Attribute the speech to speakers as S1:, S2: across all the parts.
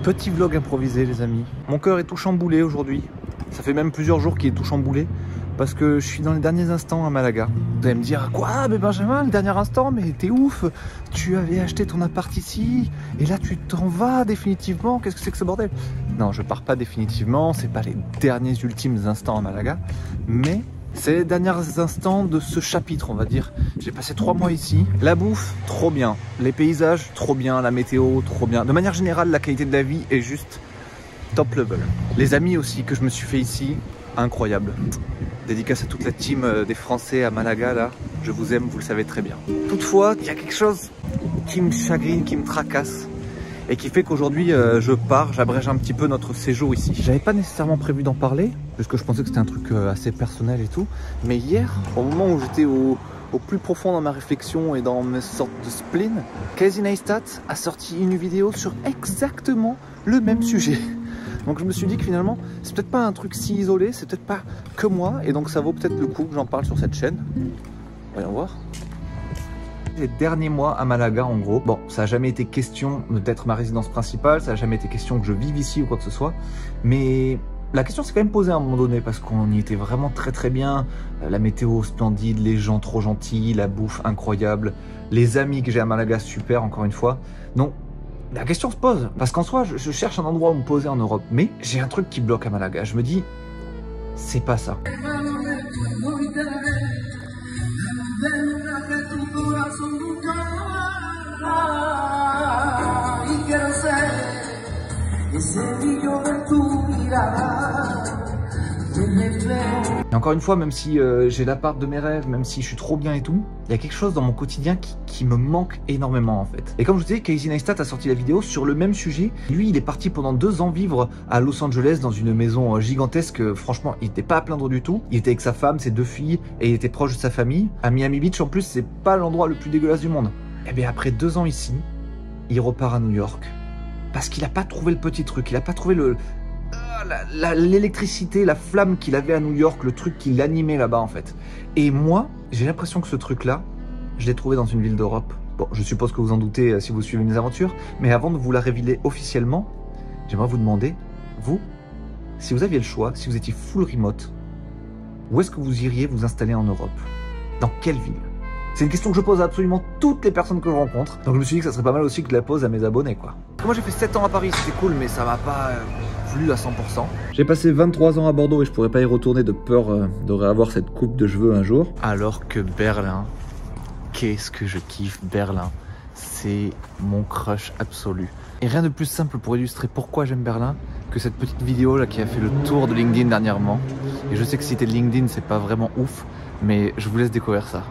S1: Petit vlog improvisé les amis. Mon cœur est tout chamboulé aujourd'hui. Ça fait même plusieurs jours qu'il est tout chamboulé. Parce que je suis dans les derniers instants à Malaga. Vous allez me dire, quoi, mais Benjamin, le dernier instant, mais t'es ouf. Tu avais acheté ton appart ici, et là tu t'en vas définitivement. Qu'est-ce que c'est que ce bordel? Non, je pars pas définitivement, c'est pas les derniers ultimes instants à Malaga. Mais c'est les derniers instants de ce chapitre, on va dire. J'ai passé 3 mois ici. La bouffe, trop bien. Les paysages, trop bien. La météo, trop bien. De manière générale, la qualité de la vie est juste top level. Les amis aussi que je me suis fait ici, incroyable. Dédicace à toute la team des Français à Malaga, là. Je vous aime, vous le savez très bien. Toutefois, il y a quelque chose qui me chagrine, qui me tracasse. Et qui fait qu'aujourd'hui, je pars, j'abrège un petit peu notre séjour ici. J'avais pas nécessairement prévu d'en parler, parce que je pensais que c'était un truc assez personnel et tout. Mais hier, au moment où j'étais au plus profond dans ma réflexion et dans mes sortes de spleen, Casey Neistat a sorti une vidéo sur exactement le même sujet. Donc je me suis dit que finalement, c'est peut-être pas un truc si isolé, c'est peut-être pas que moi, et donc ça vaut peut-être le coup que j'en parle sur cette chaîne. Voyons voir. Les derniers mois à Malaga, en gros, bon, ça n'a jamais été question d'être ma résidence principale, ça n'a jamais été question que je vive ici ou quoi que ce soit, mais la question s'est quand même posée à un moment donné, parce qu'on y était vraiment très bien, la météo splendide, les gens trop gentils, la bouffe incroyable, les amis que j'ai à Malaga super, encore une fois, donc la question se pose, parce qu'en soi, je cherche un endroit où me poser en Europe, mais j'ai un truc qui bloque à Malaga. Je me dis, c'est pas ça. Et encore une fois, même si j'ai l'appart de mes rêves, même si je suis trop bien et tout, il y a quelque chose dans mon quotidien qui me manque énormément en fait. Et comme je vous disais, Casey Neistat a sorti la vidéo sur le même sujet. Lui, il est parti pendant 2 ans vivre à Los Angeles dans une maison gigantesque. Franchement, il n'était pas à plaindre du tout. Il était avec sa femme, ses 2 filles, et il était proche de sa famille. À Miami Beach, en plus, c'est pas l'endroit le plus dégueulasse du monde. Et bien après 2 ans ici, il repart à New York. Parce qu'il n'a pas trouvé le petit truc, il n'a pas trouvé l'électricité, la flamme qu'il avait à New York, le truc qui l'animait là-bas en fait. Et moi, j'ai l'impression que ce truc-là, je l'ai trouvé dans une ville d'Europe. Bon, je suppose que vous en doutez si vous suivez mes aventures, mais avant de vous la révéler officiellement, j'aimerais vous demander, vous, si vous aviez le choix, si vous étiez full remote, où est-ce que vous iriez vous installer en Europe? Dans quelle ville? C'est une question que je pose à absolument toutes les personnes que je rencontre. Donc je me suis dit que ça serait pas mal aussi que je la pose à mes abonnés quoi. Moi j'ai fait 7 ans à Paris, c'était cool, mais ça m'a pas plu à 100%. J'ai passé 23 ans à Bordeaux et je pourrais pas y retourner de peur de réavoir cette coupe de cheveux un jour. Alors que Berlin, qu'est-ce que je kiffe Berlin. C'est mon crush absolu. Et rien de plus simple pour illustrer pourquoi j'aime Berlin que cette petite vidéo là qui a fait le tour de LinkedIn dernièrement. Et je sais que citer LinkedIn c'est pas vraiment ouf, mais je vous laisse découvrir ça.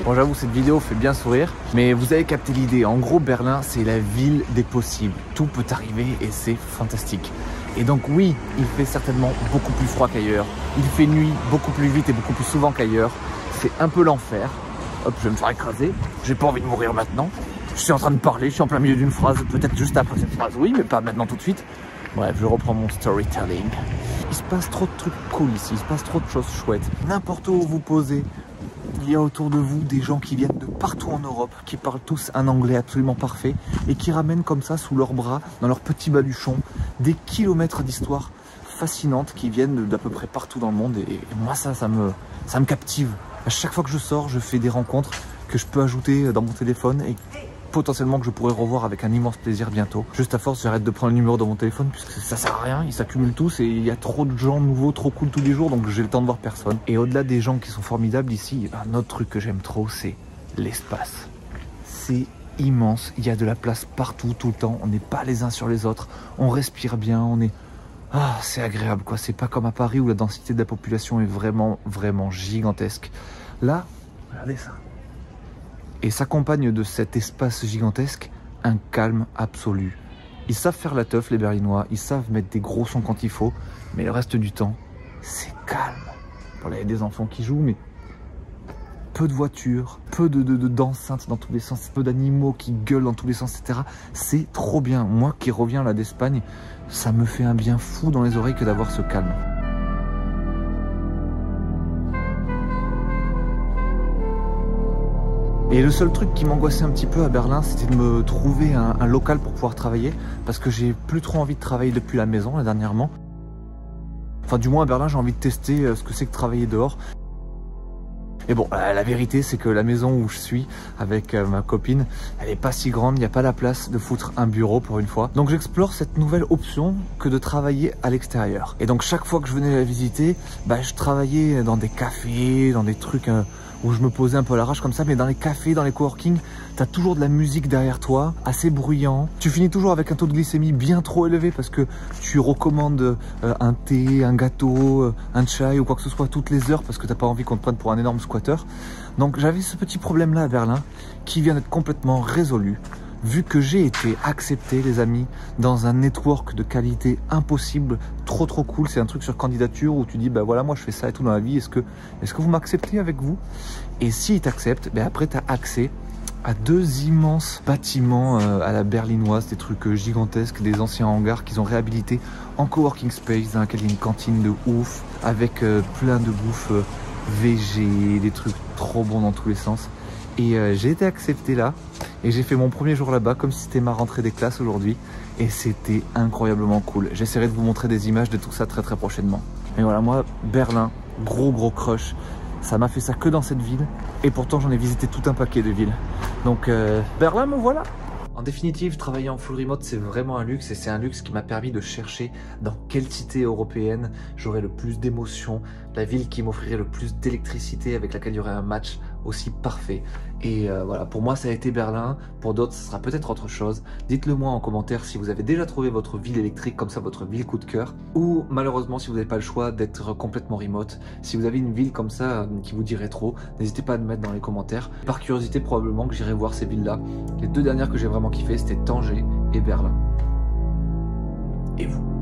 S1: Bon, j'avoue, cette vidéo fait bien sourire, mais vous avez capté l'idée. En gros, Berlin, c'est la ville des possibles. Tout peut arriver et c'est fantastique. Et donc oui, il fait certainement beaucoup plus froid qu'ailleurs. Il fait nuit beaucoup plus vite et beaucoup plus souvent qu'ailleurs. C'est un peu l'enfer. Hop, je vais me faire écraser. J'ai pas envie de mourir maintenant. Je suis en train de parler, je suis en plein milieu d'une phrase. Peut-être juste après cette phrase, oui, mais pas maintenant tout de suite. Bref, je reprends mon storytelling. Il se passe trop de trucs cool ici, il se passe trop de choses chouettes. N'importe où vous posez, il y a autour de vous des gens qui viennent de partout en Europe, qui parlent tous un anglais absolument parfait et qui ramènent comme ça sous leurs bras, dans leurs petits baluchons, des kilomètres d'histoire fascinantes qui viennent d'à peu près partout dans le monde. Et moi, ça me captive. À chaque fois que je sors, je fais des rencontres que je peux ajouter dans mon téléphone et potentiellement que je pourrais revoir avec un immense plaisir bientôt. Juste à force, j'arrête de prendre le numéro dans mon téléphone puisque ça sert à rien, ils s'accumulent tous et il y a trop de gens nouveaux, trop cool tous les jours, donc j'ai le temps de voir personne. Et au-delà des gens qui sont formidables ici, un autre truc que j'aime trop, c'est l'espace. C'est immense, il y a de la place partout, tout le temps, on n'est pas les uns sur les autres, on respire bien, on est... Ah, c'est agréable quoi, c'est pas comme à Paris où la densité de la population est vraiment, vraiment gigantesque. Là, regardez ça. Et s'accompagne de cet espace gigantesque un calme absolu. Ils savent faire la teuf, les Berlinois, ils savent mettre des gros sons quand il faut, mais le reste du temps, c'est calme. Bon, là, il y a des enfants qui jouent, mais peu de voitures, peu d'enceintes dans tous les sens, peu d'animaux qui gueulent dans tous les sens, etc. C'est trop bien. Moi qui reviens là d'Espagne, ça me fait un bien fou dans les oreilles que d'avoir ce calme. Et le seul truc qui m'angoissait un petit peu à Berlin, c'était de me trouver un local pour pouvoir travailler, parce que j'ai plus trop envie de travailler depuis la maison là dernièrement. Enfin du moins à Berlin, j'ai envie de tester ce que c'est que travailler dehors. Et bon, la vérité, c'est que la maison où je suis avec ma copine, elle est pas si grande, il n'y a pas la place de foutre un bureau pour une fois. Donc j'explore cette nouvelle option que de travailler à l'extérieur. Et donc chaque fois que je venais la visiter, bah, je travaillais dans des cafés, dans des trucs où je me posais un peu à l'arrache comme ça, mais dans les cafés, dans les coworking, t'as toujours de la musique derrière toi, assez bruyant. Tu finis toujours avec un taux de glycémie bien trop élevé parce que tu recommandes un thé, un gâteau, un chai ou quoi que ce soit toutes les heures parce que t'as pas envie qu'on te prenne pour un énorme squatter. Donc j'avais ce petit problème là à Berlin qui vient d'être complètement résolu. Vu que j'ai été accepté, les amis, dans un network de qualité impossible, trop cool. C'est un truc sur candidature où tu dis, bah voilà, moi je fais ça et tout dans la vie, est-ce que vous m'acceptez avec vous? Et s'ils t'acceptent, ben après tu as accès à 2 immenses bâtiments à la berlinoise, des trucs gigantesques, des anciens hangars qu'ils ont réhabilités en coworking space, dans lequel il y a une cantine de ouf, avec plein de bouffe végé, des trucs trop bons dans tous les sens. Et j'ai été accepté là et j'ai fait mon premier jour là-bas comme si c'était ma rentrée des classes aujourd'hui et c'était incroyablement cool. J'essaierai de vous montrer des images de tout ça très prochainement. Et voilà, moi, Berlin, gros crush. Ça m'a fait ça que dans cette ville et pourtant j'en ai visité tout un paquet de villes. Donc Berlin, me voilà. En définitive, travailler en full remote, c'est vraiment un luxe et c'est un luxe qui m'a permis de chercher dans quelle cité européenne j'aurais le plus d'émotions, la ville qui m'offrirait le plus d'électricité, avec laquelle il y aurait un match aussi parfait. Et voilà, pour moi ça a été Berlin, pour d'autres ce sera peut-être autre chose. Dites-le moi en commentaire si vous avez déjà trouvé votre ville électrique, comme ça votre ville coup de cœur, ou malheureusement si vous n'avez pas le choix d'être complètement remote. Si vous avez une ville comme ça qui vous dirait trop, n'hésitez pas à me mettre dans les commentaires. Par curiosité probablement que j'irai voir ces villes-là. Les 2 dernières que j'ai vraiment kiffé, c'était Tanger et Berlin. Et vous ?